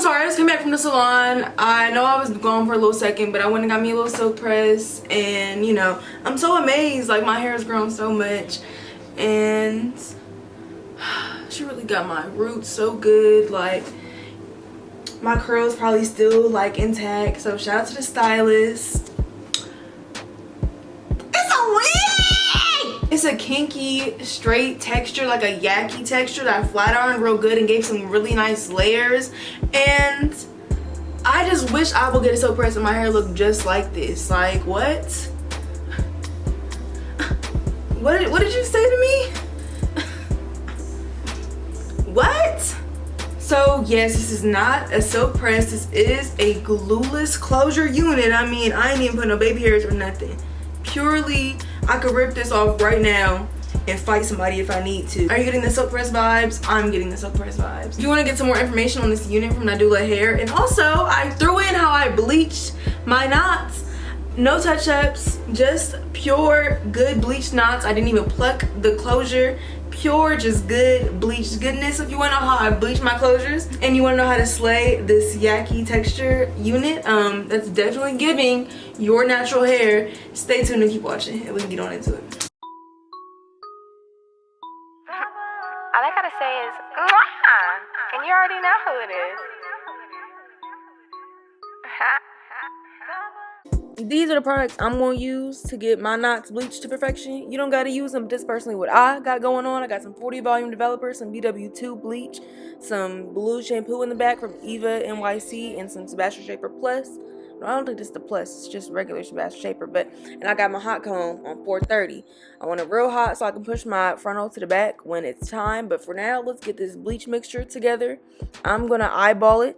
sorry, I just came back from the salon. I know I was gone for a little second, but I went and got me a little silk press, and you know, I'm so amazed. Like, my hair has grown so much, and she really got my roots so good. Like, my curls probably still like intact, so shout out to the stylist. It's a wig! It's a kinky straight texture, like a yaki texture that I flat ironed real good and gave some really nice layers. And I just wish I would get a silk press and my hair look just like this. Like, what? What did you say to me? What? So yes, this is not a silk press. This is a glueless closure unit. I mean, I ain't even put no baby hairs or nothing. Purely, I could rip this off right now and fight somebody if I need to. Are you getting the silk press vibes? I'm getting the silk press vibes. If you want to get some more information on this unit from Nadula Hair, and also I threw in how I bleached my knots. No touch-ups, just pure good bleached knots. I didn't even pluck the closure. Pure, just good bleached goodness. If you want to know how I bleach my closures and you want to know how to slay this yaki texture unit, that's definitely giving your natural hair, stay tuned and keep watching and we can get on into it. All I gotta say is mwah, and you already know who it is. These are the products I'm going to use to get my knots bleached to perfection. You don't got to use them. Just personally what I got going on. I got some 40 volume developer, some BW2 bleach, some blue shampoo in the back from Eva NYC, and some Sebastian Shaper Plus. No, I don't think this is the Plus. It's just regular Sebastian Shaper. And I got my hot comb on 430. I want it real hot so I can push my frontal to the back when it's time. But for now, let's get this bleach mixture together. I'm going to eyeball it.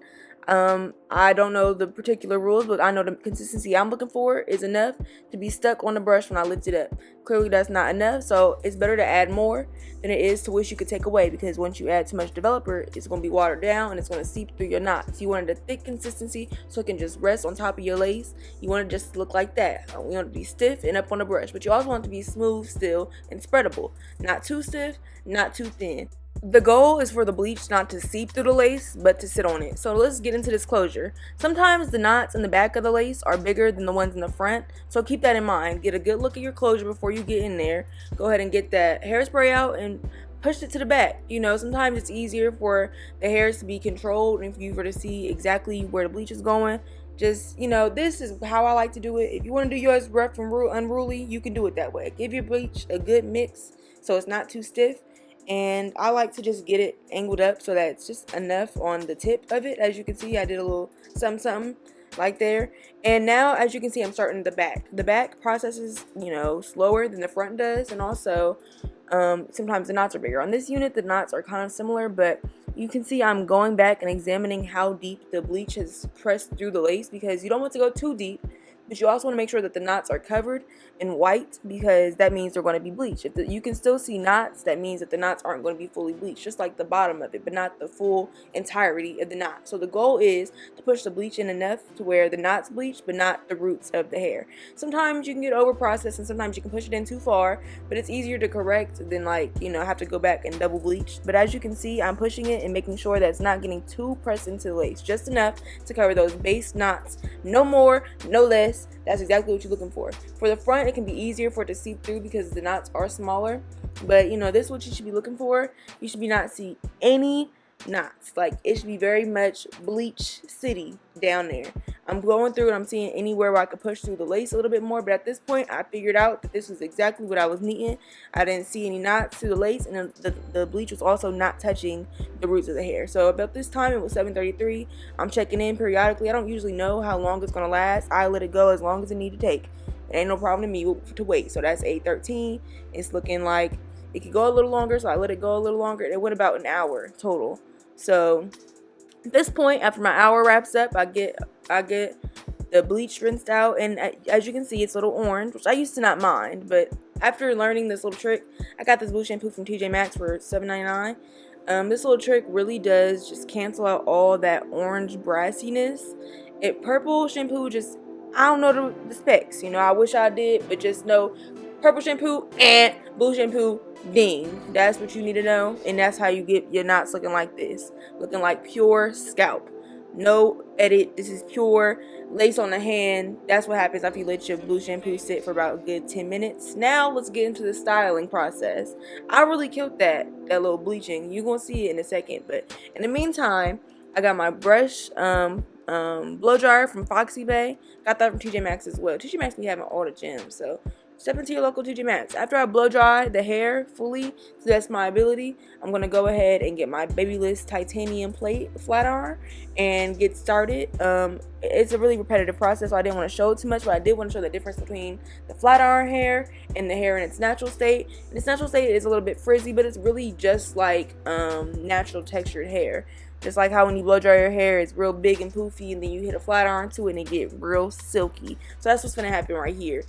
I don't know the particular rules, but I know the consistency I'm looking for is enough to be stuck on the brush when I lift it up. Clearly that's not enough, so it's better to add more than it is to wish you could take away, because once you add too much developer, it's going to be watered down and it's going to seep through your knots. You wanted a thick consistency so it can just rest on top of your lace. You want it just to look like that. You want it to be stiff and up on the brush, but you also want it to be smooth still and spreadable. Not too stiff, not too thin. The goal is for the bleach not to seep through the lace, but to sit on it. So let's get into this closure. Sometimes the knots in the back of the lace are bigger than the ones in the front, so keep that in mind. Get a good look at your closure before you get in there. Go ahead and get that hairspray out and push it to the back. You know, sometimes it's easier for the hairs to be controlled and for you to see exactly where the bleach is going. Just, you know, this is how I like to do it. If you want to do yours rough and unruly, you can do it that way. Give your bleach a good mix so it's not too stiff. And I like to just get it angled up so that it's just enough on the tip of it. As you can see, I did a little something like there. And now, as you can see, I'm starting the back. The back processes, you know, slower than the front does. And also, sometimes the knots are bigger. On this unit, the knots are kind of similar, but you can see I'm going back and examining how deep the bleach has pressed through the lace, because you don't want to go too deep. But you also want to make sure that the knots are covered in white, because that means they're going to be bleached. If you can still see knots, that means that the knots aren't going to be fully bleached, just like the bottom of it, but not the full entirety of the knot. So the goal is to push the bleach in enough to where the knots bleach, but not the roots of the hair. Sometimes you can get over processed, and sometimes you can push it in too far, but it's easier to correct than, like, you know, have to go back and double bleach. But as you can see, I'm pushing it and making sure that it's not getting too pressed into the lace, just enough to cover those base knots. No more, no less. That's exactly what you're looking for. For the front, it can be easier for it to seep through because the knots are smaller. But, you know, this is what you should be looking for. You should not see any knots. Like, it should be very much bleach city down there. I'm going through and I'm seeing anywhere where I could push through the lace a little bit more. But at this point, I figured out that this was exactly what I was needing. I didn't see any knots through the lace, and the bleach was also not touching the roots of the hair. So about this time, it was 7:33. I'm checking in periodically. I don't usually know how long it's going to last. I let it go as long as it need to take. It ain't no problem to me to wait. So that's 8:13. It's looking like it could go a little longer, so I let it go a little longer. It went about an hour total. So at this point, after my hour wraps up, I get the bleach rinsed out, and as you can see, it's a little orange, which I used to not mind, but after learning this little trick, I got this blue shampoo from TJ Maxx for $7.99. This little trick really does just cancel out all that orange brassiness. Purple shampoo, just, I don't know the specs, you know, I wish I did, but just know purple shampoo and blue shampoo, ding. That's what you need to know, and that's how you get your knots looking like this, looking like pure scalp. No edit. This is pure lace on the hand. That's what happens after you let your blue shampoo sit for about a good 10 minutes. Now let's get into the styling process. I really killed that little bleaching. You're gonna see it in a second, but in the meantime, I got my brush blow dryer from Foxy Bay. Got that from TJ Maxx as well. TJ Maxx be having all the gems, so step into your local TJ Maxx. After I blow dry the hair fully, so that's my ability, I'm gonna go ahead and get my Babyliss titanium plate flat iron and get started. It's a really repetitive process, so I didn't want to show it too much, but I did want to show the difference between the flat iron hair and the hair in its natural state. In its natural state, it's a little bit frizzy, but it's really just like natural textured hair. Just like how when you blow dry your hair, it's real big and poofy, and then you hit a flat iron to it and it get real silky. So that's what's gonna happen right here.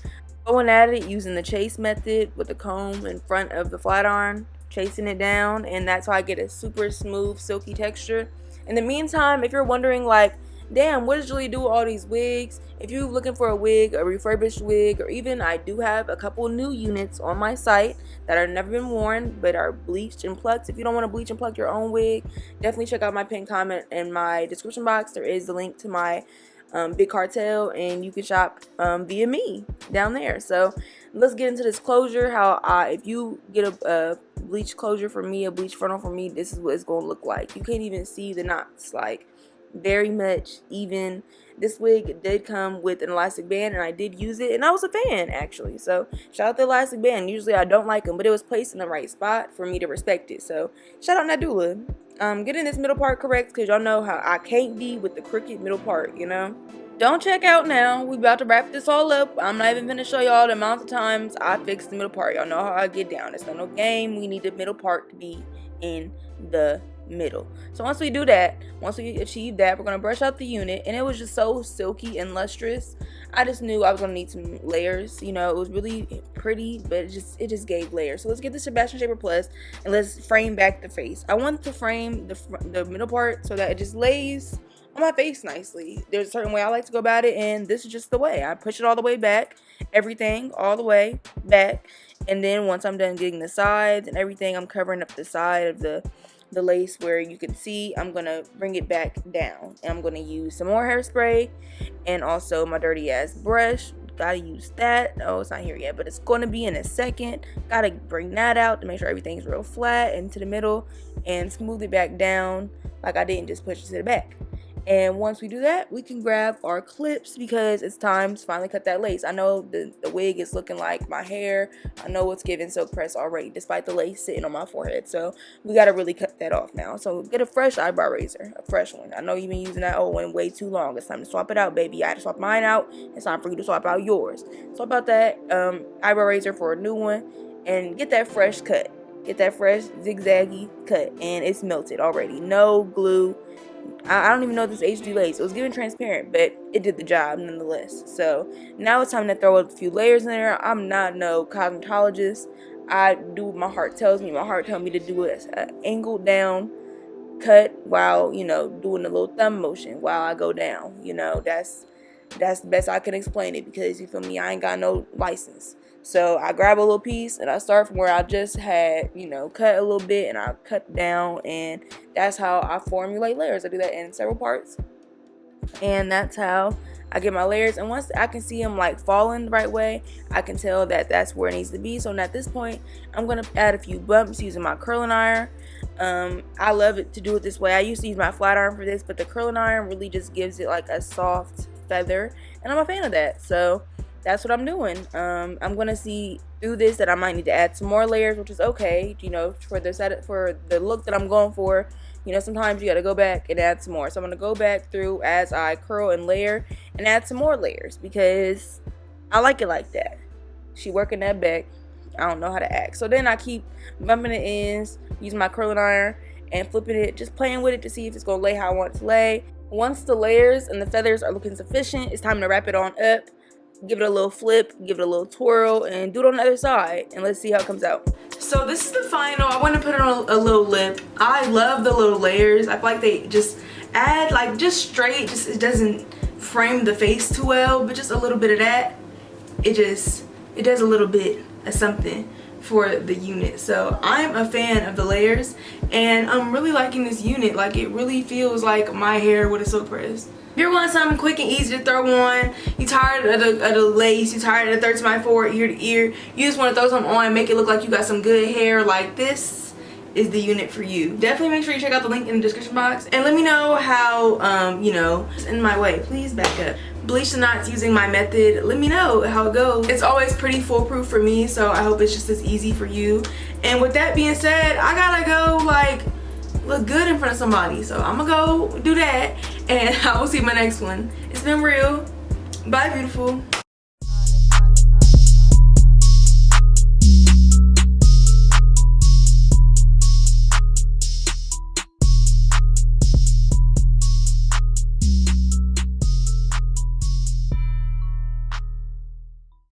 Going at it using the chase method with the comb in front of the flat iron, chasing it down, and that's how I get a super smooth, silky texture. In the meantime, if you're wondering like, damn, what does JaLeah do with all these wigs? If you're looking for a wig, a refurbished wig, or even I do have a couple new units on my site that are never been worn but are bleached and plucked. If you don't want to bleach and pluck your own wig, definitely check out my pinned comment in my description box. There is the link to my big cartel, and you can shop via me down there. So let's get into this closure. How if you get a bleach closure from me, a bleach frontal from me, this is what it's gonna look like. You can't even see the knots, like very much even. This wig did come with an elastic band, and I did use it, and I was a fan actually. So shout out the elastic band. Usually I don't like them, but it was placed in the right spot for me to respect it. So shout out Nadula. Getting this middle part correct, because y'all know how I can't be with the crooked middle part, you know. Don't check out now. We about to wrap this all up. I'm not even gonna show y'all the amount of times I fixed the middle part. Y'all know how I get down. It's not no game. We need the middle part to be in the middle. So once we do that, once we achieve that, we're gonna brush out the unit, and it was just so silky and lustrous. I just knew I was gonna need some layers. You know, it was really pretty, but it just gave layers. So let's get the Sebastian Shaper Plus and let's frame back the face. I want to frame the middle part so that it just lays on my face nicely. There's a certain way I like to go about it, and this is just the way. I push it all the way back, everything all the way back, and then once I'm done getting the sides and everything, I'm covering up the side of the lace where you can see. I'm gonna bring it back down, and I'm gonna use some more hairspray and also my dirty ass brush. Gotta use that. Oh, it's not here yet, but it's gonna be in a second. Gotta bring that out to make sure everything's real flat into the middle and smooth it back down like I didn't just push it to the back. And once we do that, we can grab our clips because it's time to finally cut that lace. I know the wig is looking like my hair. I know it's giving silk press already, despite the lace sitting on my forehead. So we got to really cut that off now. So get a fresh eyebrow razor, a fresh one. I know you've been using that old one way too long. It's time to swap it out, baby. I had to swap mine out. It's time for you to swap out yours. Swap out that eyebrow razor for a new one and get that fresh cut. Get that fresh zigzaggy cut, and it's melted already. No glue. I don't even know if this HD lace. It was given transparent, but it did the job nonetheless. So now it's time to throw a few layers in there. I'm not no cosmetologist. I do what my heart tells me. My heart tells me to do an angled down cut while, you know, doing a little thumb motion while I go down. You know, that's the best I can explain it, because you feel me, I ain't got no license. So I grab a little piece and I start from where I just had, you know, cut a little bit, and I cut down, and that's how I formulate layers. I do that in several parts, and that's how I get my layers. And once I can see them like falling the right way, I can tell that that's where it needs to be. So at this point, I'm gonna add a few bumps using my curling iron. I love it to do it this way. I used to use my flat iron for this, but the curling iron really just gives it like a soft feather, and I'm a fan of that. So that's what I'm doing. I'm gonna see through this that I might need to add some more layers, which is okay, you know, for the look that I'm going for. You know, sometimes you gotta go back and add some more. So I'm gonna go back through as I curl and layer and add some more layers, because I like it like that. She working that back. I don't know how to act. So then I keep bumping the ends, using my curling iron and flipping it, just playing with it to see if it's gonna lay how I want it to lay. Once the layers and the feathers are looking sufficient, it's time to wrap it on up. Give it a little flip, give it a little twirl, and do it on the other side, and let's see how it comes out. So this is the final. I want to put it on a little lip. I love the little layers. I feel like they just add, like, just straight, it doesn't frame the face too well, but just a little bit of that, it does a little bit of something for the unit. So I'm a fan of the layers, and I'm really liking this unit. Like, it really feels like my hair with a silk press. If you want something quick and easy to throw on, you tired of the lace, you tired of the 13x4 ear to ear, you just want to throw something on, make it look like you got some good hair, like this is the unit for you. Definitely make sure you check out the link in the description box, and let me know how, you know, it's in my way. Please back up. Bleach the knots using my method. Let me know how it goes. It's always pretty foolproof for me, so I hope it's just as easy for you. And with that being said, I gotta go, like, look good in front of somebody. So I'm gonna go do that, and I will see you in my next one. It's been real. Bye, beautiful.